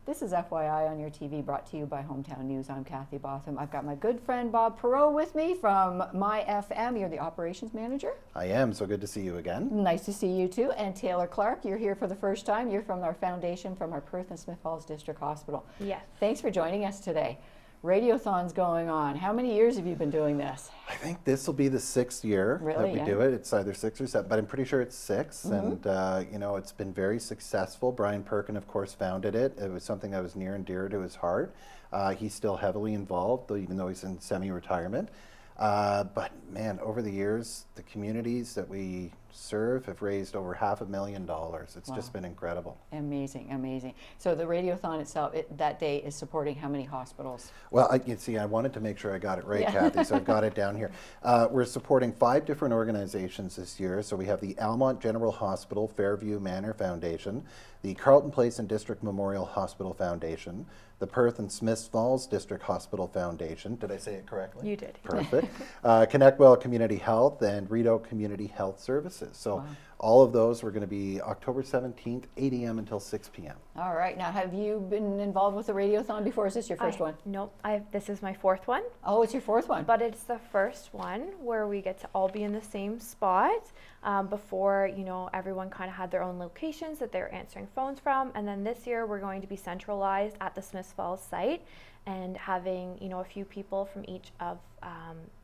This is FYI on your TV, brought to you by Hometown News. I'm Kathy Botham. I've got my good friend Bob Perot with me from MyFM. You're the operations manager. I am, so good to see you again. Nice to see you too. And Taylor Clark, you're here for the first time. You're from our foundation from our Perth and Smith Falls District Hospital. Yes. Thanks for joining us today. Radiothon's going on. How many years have you been doing this? I think this will be the 6th year that we do it. It's either 6 or 7, but I'm pretty sure it's 6. And, you know, it's been very successful. Brian Perkin, of course, founded it. It was something that was near and dear to his heart. He's still heavily involved, even though he's in semi-retirement. But, man, over the years, the communities that we serve have raised over $500,000. It's just been incredible. Amazing, amazing. So the Radiothon itself, that day is supporting how many hospitals? Well, you see, I wanted to make sure I got it right, Kathy, so I've got it down here. We're supporting 5 different organizations this year. So we have the Almonte General Hospital Fairview Manor Foundation, the Carleton Place and District Memorial Hospital Foundation, the Perth and Smiths Falls District Hospital Foundation. Did I say it correctly? You did. Perfect. Connectwell Community Health and Rideau Community Health Services. So all of those were going to be October 17th, 8 a.m. until 6 p.m. All right. Now, have you been involved with the Radiothon before? Is this your first one? Nope. This is my 4th one. Oh, it's your 4th one. But it's the first one where we get to all be in the same spot. Before, you know, everyone kind of had their own locations that they're answering phones from. And then this year we're going to be centralized at the Smiths Falls site and having, you know, a few people from each of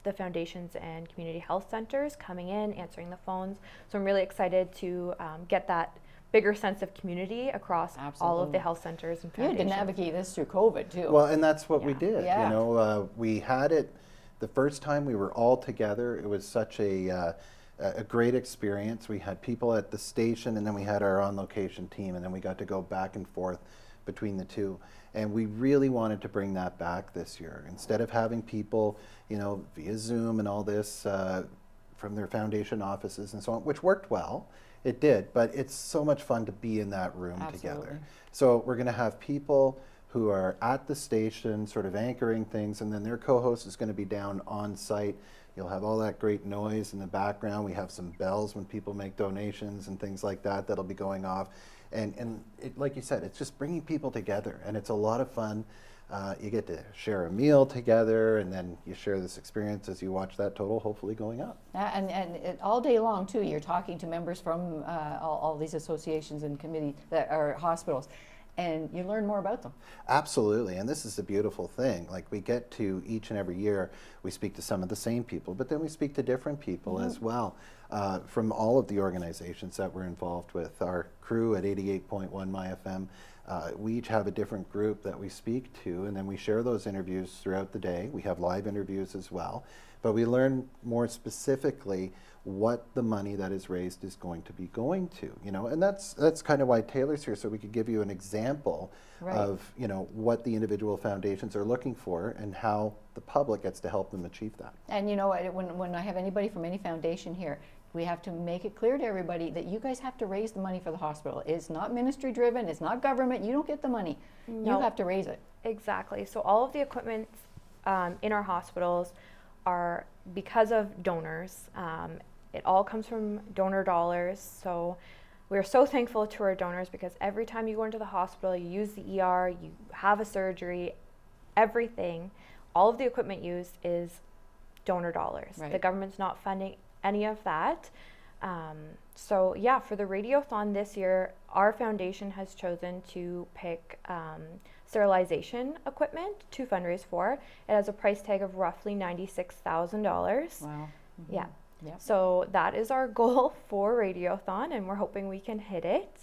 the foundations and community health centers coming in, answering the phones. So I'm really excited to get that bigger sense of community across all of the health centers and foundations. You had to navigate this through COVID too. Well, and that's what we did. Yeah. You know, we had it the first time we were all together. It was such a great experience. We had people at the station, and then we had our on-location team, and then we got to go back and forth between the two. And we really wanted to bring that back this year. Instead of having people, you know, via Zoom and all this from their foundation offices and so on, which worked well, it did, but it's so much fun to be in that room together. So we're going to have people who are at the station sort of anchoring things, and then their co-host is going to be down on site. You'll have all that great noise in the background. We have some bells when people make donations and things like that that'll be going off. And it, like you said, it's just bringing people together, and it's a lot of fun. You get to share a meal together, and then you share this experience as you watch that total hopefully going up. And all day long too, you're talking to members from all these associations and committees that are hospitals, and you learn more about them. Absolutely, and this is a beautiful thing. Like, we get to each and every year, we speak to some of the same people, but then we speak to different people as well from all of the organizations that we're involved with. Our crew at 88.1 MyFM, we each have a different group that we speak to, and then we share those interviews throughout the day. We have live interviews as well, but we learn more specifically what the money that is raised is going to be going to, you know, and that's kind of why Taylor's here, so we could give you an example of, you know, what the individual foundations are looking for and how the public gets to help them achieve that. And you know, when I have anybody from any foundation here, we have to make it clear to everybody that you guys have to raise the money for the hospital. It's not ministry driven, it's not government, you don't get the money. No. You have to raise it. Exactly. So all of the equipment in our hospitals are because of donors. It all comes from donor dollars. So we're so thankful to our donors, because every time you go into the hospital, you use the ER, you have a surgery, everything, all of the equipment used is donor dollars. The government's not funding any of that. So yeah, for the Radiothon this year, our foundation has chosen to pick sterilization equipment to fundraise for. It has a price tag of roughly $96,000. Wow. Yeah. So that is our goal for Radiothon, and we're hoping we can hit it.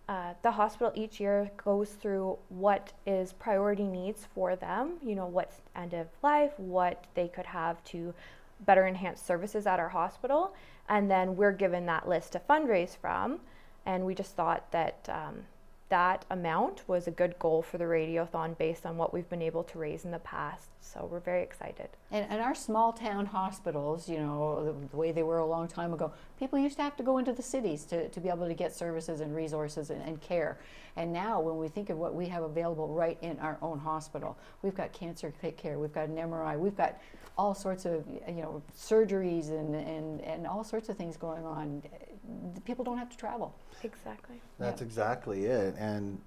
The hospital each year goes through what is priority needs for them, you know, what's end of life, what they could have to better enhance services at our hospital, and then we're given that list to fundraise from, and we just thought that that amount was a good goal for the Radiothon based on what we've been able to raise in the past. So we're very excited. And our small town hospitals, you know, the way they were a long time ago, people used to have to go into the cities to be able to get services and resources and care. And now when we think of what we have available right in our own hospital, we've got cancer care, we've got an MRI, we've got all sorts of, you know, surgeries and all sorts of things going on. People don't have to travel. Exactly. That's exactly it. And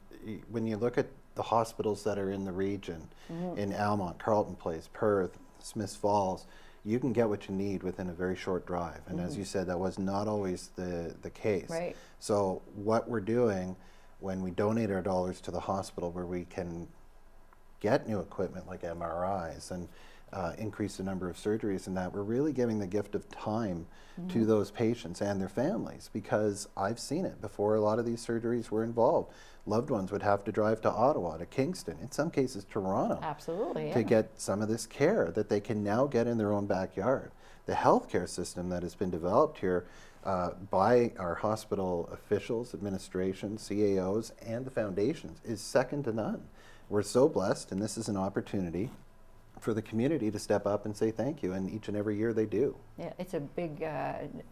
when you look at the hospitals that are in the region, in Almont, Carleton Place, Perth, Smiths Falls, you can get what you need within a very short drive. And as you said, that was not always the case. Right. So what we're doing when we donate our dollars to the hospital, where we can get new equipment like MRIs and increase the number of surgeries and that, we're really giving the gift of time to those patients and their families, because I've seen it before a lot of these surgeries were involved. Loved ones would have to drive to Ottawa, to Kingston, in some cases Toronto, Absolutely. to Yeah. get some of this care that they can now get in their own backyard. The healthcare system that has been developed here by our hospital officials, administration, CAOs, and the foundations is second to none. We're so blessed, and this is an opportunity for the community to step up and say thank you, and each and every year they do. Yeah, it's a big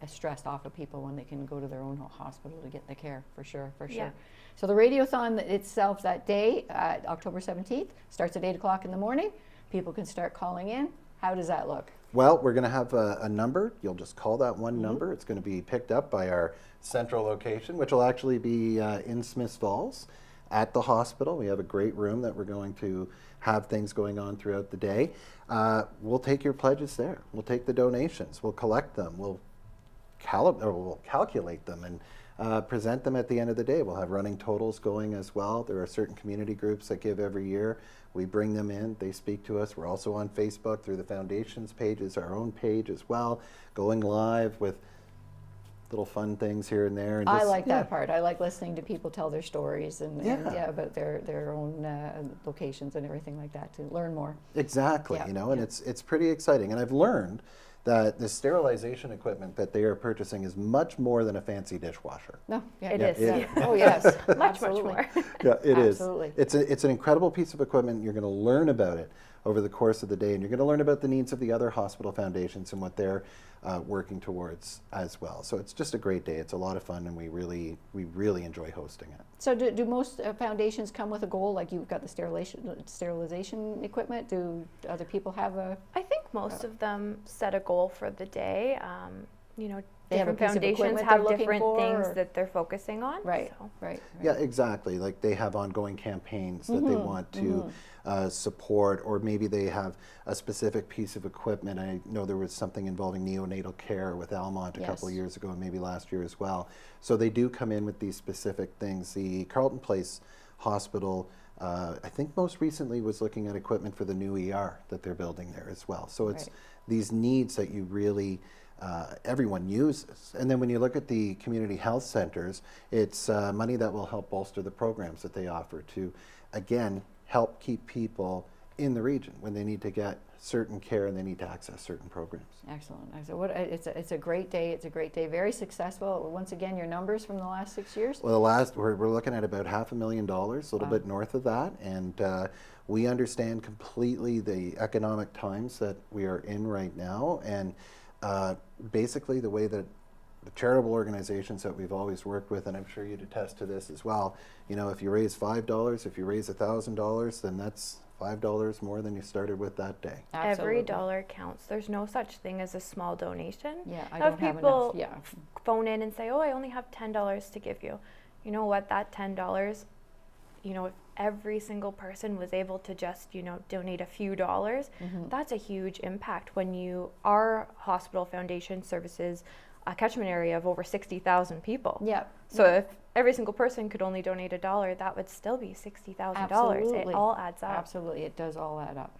stress off of people when they can go to their own hospital to get the care, for sure, for sure. Yeah. So the Radiothon itself that day, October 17th, starts at 8 o'clock in the morning. People can start calling in. How does that look? Well, we're going to have a number. You'll just call that one number. It's going to be picked up by our central location, which will actually be in Smiths Falls at the hospital. We have a great room that we're going to have things going on throughout the day. We'll take your pledges there. We'll take the donations. We'll collect them. We'll calculate them and present them at the end of the day. We'll have running totals going as well. There are certain community groups that give every year. We bring them in. They speak to us. We're also on Facebook through the foundation's pages, our own page as well, going live with little fun things here and there. And I just- like that part. I like listening to people tell their stories and Yeah. about their own locations and everything like that to learn more. Exactly, Yeah, you know, and yeah. it's pretty exciting. And I've learned that the sterilization equipment that they are purchasing is much more than a fancy dishwasher. No, yeah, It yeah, is. yeah. Oh yes, Much absolutely. more. Yeah, it is. Absolutely. It's an incredible piece of equipment. You're going to learn about it over the course of the day, and you're going to learn about the needs of the other hospital foundations and what they're working towards as well. So it's just a great day. It's a lot of fun, and we really enjoy hosting it. So do most foundations come with a goal? Like you've got the sterilization equipment. Do other people have a? I think most of them set a goal for the day. You know, They have a different piece of foundations equipment have they're looking different for, things or- that they're focusing on. Right, So. right. Yeah, exactly. Like they have ongoing campaigns that they want to support, or maybe they have a specific piece of equipment. I know there was something involving neonatal care with Almont a couple of Yes. years ago, and maybe last year as well. So they do come in with these specific things. The Carleton Place Hospital, I think most recently was looking at equipment for the new ER that they're building there as well. So it's Right. these needs that you really everyone uses. And then when you look at the community health centers, it's money that will help bolster the programs that they offer to, again, help keep people in the region when they need to get certain care and they need to access certain programs. Excellent. It's a great day. It's a great day. Very successful. Once again, your numbers from the last 6 years. Well, we're looking at about $500,000, a little bit north of that, and we understand completely the economic times that we are in right now, and basically the way that the charitable organizations that we've always worked with, and I'm sure you'd attest to this as well, you know, if you raise $5, if you raise $1,000, then that's $5 more than you started with that day. Absolutely. Every dollar counts. There's no such thing as a small donation. Yeah, I A lot don't of have people enough. Yeah. phone in and say, "Oh, I only have $10 to give you." You know what? That $10, you know, if every single person was able to just, you know, donate a few dollars, that's a huge impact. When our hospital foundation services a catchment area of over 60,000 people. Yeah. So if every single person could only donate $1, that would still be $60,000. It Absolutely. all adds up. Absolutely, it does all add up.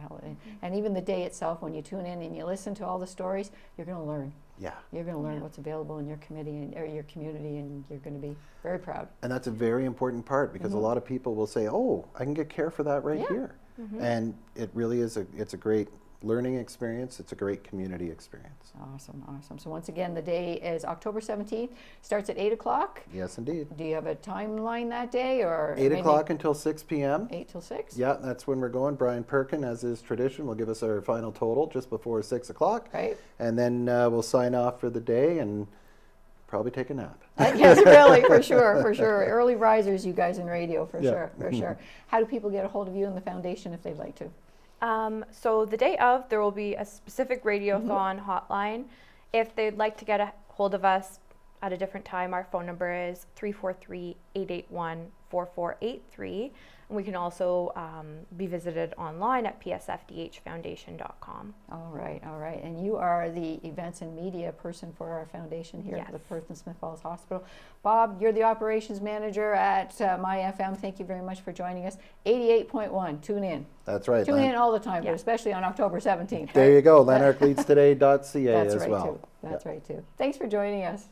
And even the day itself, when you tune in and you listen to all the stories, you're going to learn. Yeah. You're going to learn Yeah. what's available in your committee or your community, and you're going to be very proud. And that's a very important part, because a lot of people will say, "Oh, I can get care for that right Yeah. here." And it really is it's a great learning experience. It's a great community experience. Awesome, awesome. So once again, the day is October 17th, starts at 8 o'clock. Yes, indeed. Do you have a timeline that day, or 8 maybe o'clock until 6 p.m. 8 till 6? Yeah, that's when we're going. Brian Perkin, as is tradition, will give us our final total just before 6 o'clock. Right. And then we'll sign off for the day and probably take a nap. Yes, really, for sure, for sure. Early risers, you guys in radio, for Yeah. sure, for sure. How do people get a hold of you and the foundation if they'd like to? So the day of, there will be a specific Radiothon hotline. If they'd like to get a hold of us at a different time, our phone number is 343-881-4483. We can also be visited online at psfdhfoundation.com. All right, all right. And you are the events and media person for our foundation here at the Yes. Perth and Smith Falls Hospital. Bob, you're the operations manager at MyFM. Thank you very much for joining us. 88.1, tune in. That's right. Tune in all the time, Yeah. but especially on October 17th. There right? you go, lanarkleadstoday.ca That's as right well. too. That's right too. Thanks for joining us.